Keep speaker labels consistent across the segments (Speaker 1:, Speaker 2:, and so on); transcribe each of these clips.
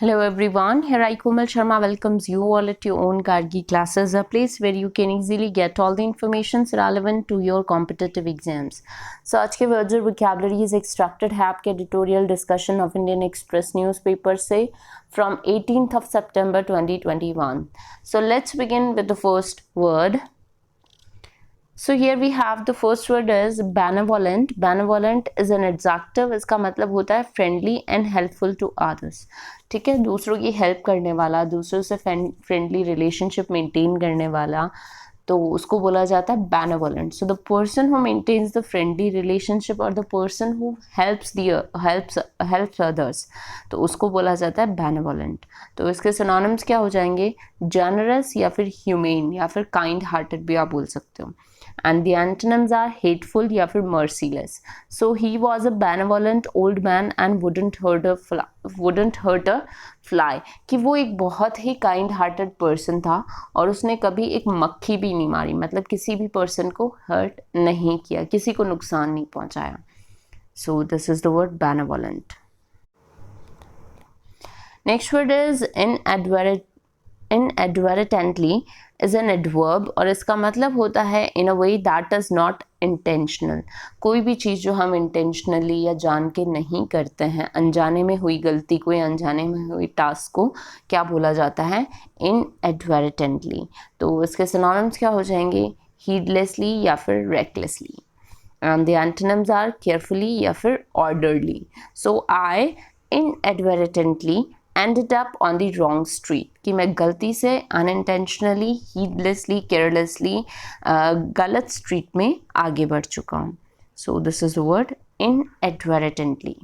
Speaker 1: Hello everyone, here I Komal Sharma welcomes you all at your own Gargi classes, a place where you can easily get all the information relevant to your competitive exams. So आज के words और vocabularies extracted है आपके editorial discussion of Indian Express newspaper से from 18th of September 2021. So let's begin with the first word. So here we have the first word is benevolent. Benevolent is an adjective. इसका मतलब होता है friendly and helpful to others. ठीक है, दूसरों की help करने वाला, दूसरों से फ्रेंडली रिलेशनशिप मेंटेन करने वाला, तो उसको बोला जाता है benevolent. So the person who maintains the friendly relationship or the person who helps others, तो उसको बोला जाता है benevolent. तो इसके synonyms क्या हो जाएंगे? Generous या फिर humane या फिर kind hearted भी आप बोल सकते हो. And the antonyms are hateful या फिर merciless. So he was a benevolent old man and wouldn't hurt a fly. कि वो एक बहुत ही kind hearted person था और उसने कभी एक मक्खी भी नहीं मारी, मतलब किसी भी person को hurt नहीं किया, किसी को नुकसान नहीं पहुंचाया. So this is the word benevolent. Next word is inadvertently is an adverb और इसका मतलब होता है in a way that is not intentional. कोई भी चीज़ जो हम intentionally या जान के नहीं करते हैं, अनजाने में हुई गलती को या अनजाने में हुई टास्क को क्या बोला जाता है? inadvertently. तो इसके synonyms क्या हो जाएंगे? heedlessly या फिर recklessly. And the antonyms are carefully या फिर orderly. So I inadvertently ended up on the wrong street. कि मैं गलती से unintentionally, heedlessly, carelessly गलत street में आगे बढ़ चुका हूँ. So this is the word inadvertently.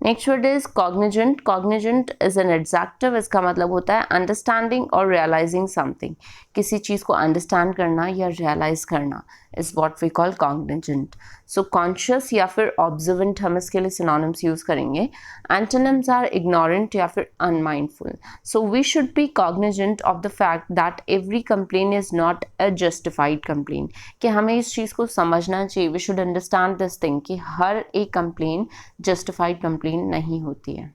Speaker 1: Next word is cognizant. Cognizant is an adjective. इसका मतलब होता है understanding or realizing something. किसी चीज़ को understand करना या realize करना is what we call cognizant. So conscious या फिर observant हम इसके लिए synonyms use करेंगे. Antonyms are ignorant या फिर unmindful. So we should be cognizant of the fact that every complaint is not a justified complaint. कि हमें इस चीज़ को समझना चाहिए. We should understand this thing कि हर एक complaint justified complaint नहीं होती है.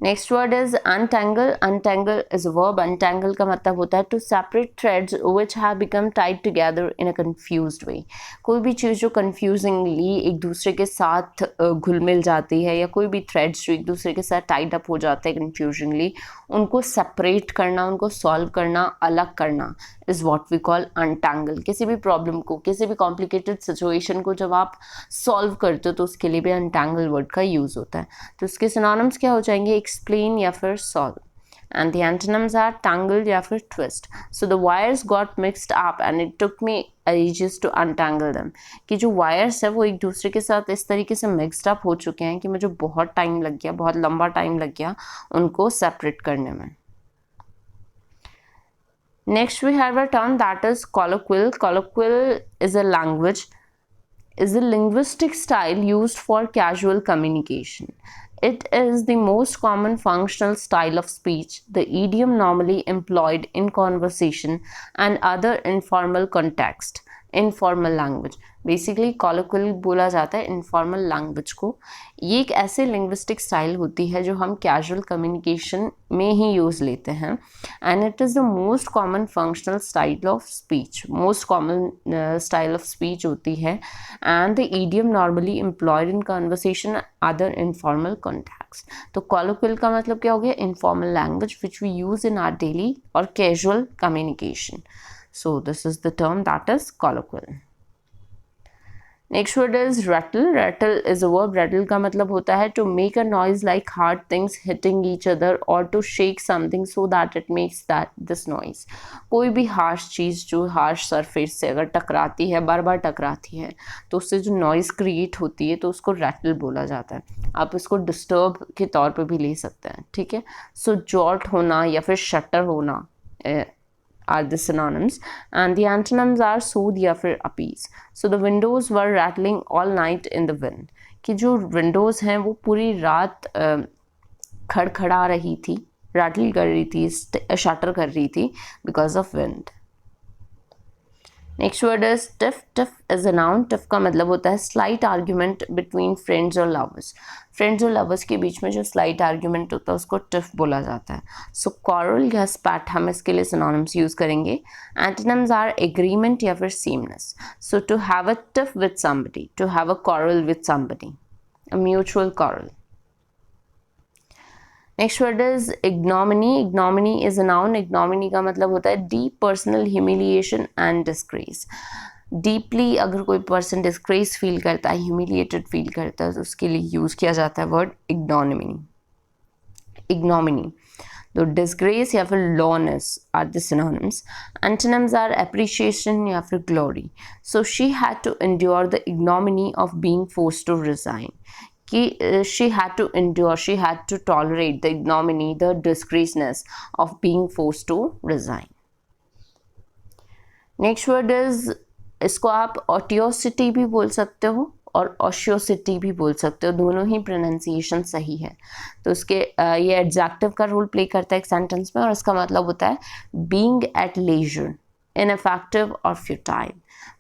Speaker 1: Next word is untangle. Untangle is a verb. Untangle का मतलब होता है to separate threads which have become tied together in a confused way. कोई भी चीज़ जो confusingly एक दूसरे के साथ घुल मिल जाती है या कोई भी threads जो एक दूसरे के साथ tied up हो जाते हैं confusingly, उनको separate करना, उनको solve करना, अलग करना is what we call untangle. किसी भी problem को, किसी भी complicated situation को जब आप solve करते हो तो उसके लिए भी untangle word का use होता है. तो इसके synonyms क्या हो जाएंगे? explain या फिर solve. And the antonyms are tangle या फिर twist. So the wires got mixed up and it took me ages to untangle them. कि जो wires है वो एक दूसरे के साथ इस तरीके से mixed up हो चुके हैं कि मुझे बहुत टाइम लग गया, बहुत लंबा टाइम लग गया उनको separate करने में. Next we have a term that is colloquial. Colloquial is a linguistic style used for casual communication. It is the most common functional style of speech, the idiom normally employed in conversation and other informal context. Informal language, basically colloquial बोला जाता है informal language को. ये एक ऐसे linguistic style होती है जो हम कैजुअल कम्युनिकेशन में ही यूज़ लेते हैं. And it is the most common functional style of speech. Most common style of speech होती है. And the idiom normally employed in conversation other informal context. तो कॉलोक्वल का मतलब क्या हो गया? Informal language which we use in our daily और casual communication. So this is the term that is colloquial. Next word is rattle. Rattle is a verb. Rattle का मतलब होता है to make a noise like hard things hitting each other or to shake something so that it makes this noise. कोई भी harsh चीज़ जो harsh surface से अगर टकराती है, बार बार टकराती है, तो उससे जो noise create होती है तो उसको rattle बोला जाता है. आप इसको disturb के तौर पे भी ले सकते हैं. ठीक है. So jolt होना या फिर shatter होना are the synonyms, and the antonyms are soothe या फिर appease. So the windows were rattling all night in the wind. कि जो windows हैं वो पूरी रात खड़खड़ा रही थी, rattle कर रही थी, shatter कर रही थी because of wind. Next word is tiff. Tiff is a noun. Tiff का मतलब होता है स्लाइट आर्ग्यूमेंट बिटवीन फ्रेंड्स और लवर्स. फ्रेंड्स और लवर्स के बीच में जो स्लाइट आर्ग्यूमेंट होता है उसको टिफ बोला जाता है. सो कॉरल या स्पैट हम इसके लिए सिनोनिम्स यूज करेंगे. एंटोनिम्स आर एग्रीमेंट या फिर sameness. So to have a tiff with somebody, to have a quarrel with somebody, a mutual quarrel. Next word is ignominy. Ignominy is a noun. Ignominy का मतलब होता है deep personal humiliation and disgrace. Deeply अगर कोई person disgrace feel करता है, humiliated feel करता है, तो उसके लिए यूज किया जाता है वर्ड इग्नोमिनी. इग्नोमिनी. तो डिस्ग्रेस या फिर lowness are the synonyms. Antonyms are appreciation या फिर glory. So she had to endure the ignominy of being forced to resign. कि she had to endure, she had to tolerate the ignominy, the disgraceness of being forced to resign. Next word is, इसको आप ऑटियोसिटी भी बोल सकते हो और ऑशियोसिटी भी बोल सकते हो, दोनों ही प्रोनाउंसिएशन सही है. तो उसके ये एडजेक्टिव का रोल प्ले करता है एक सेंटेंस में, और इसका मतलब होता है बीइंग एट लेजर, इनफेक्टिव और फ्यूटाइल.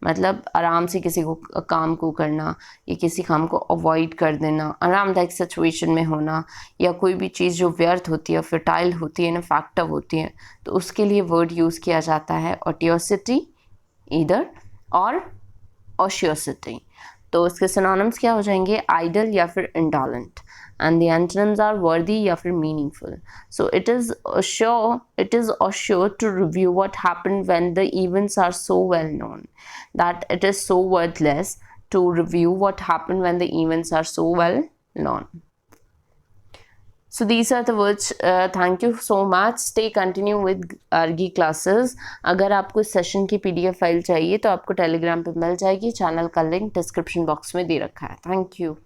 Speaker 1: मतलब आराम से किसी को काम को करना या किसी काम को अवॉइड कर देना, आरामदायक सिचुएशन में होना, या कोई भी चीज़ जो व्यर्थ होती है, फर्टाइल होती है, इनफेक्टिव होती है, तो उसके लिए वर्ड यूज़ किया जाता है ऑटियोसिटी ईदर और ऑशियोसिटी. तो इसके सिनोनिम्स क्या हो जाएंगे, आइडल या फिर indolent. and the antonyms are worthy या फिर meaningful. So it is sure to review what happened when the events are so well known that it is so worthless to review what happened when the events are so well known. So these are the words. Thank you so much. Stay continue with Argi classes. अगर आपको इस session की PDF file चाहिए तो आपको Telegram पे मिल जाएगी. Channel का लिंक डिस्क्रिप्शन बॉक्स में दे रखा है. Thank you.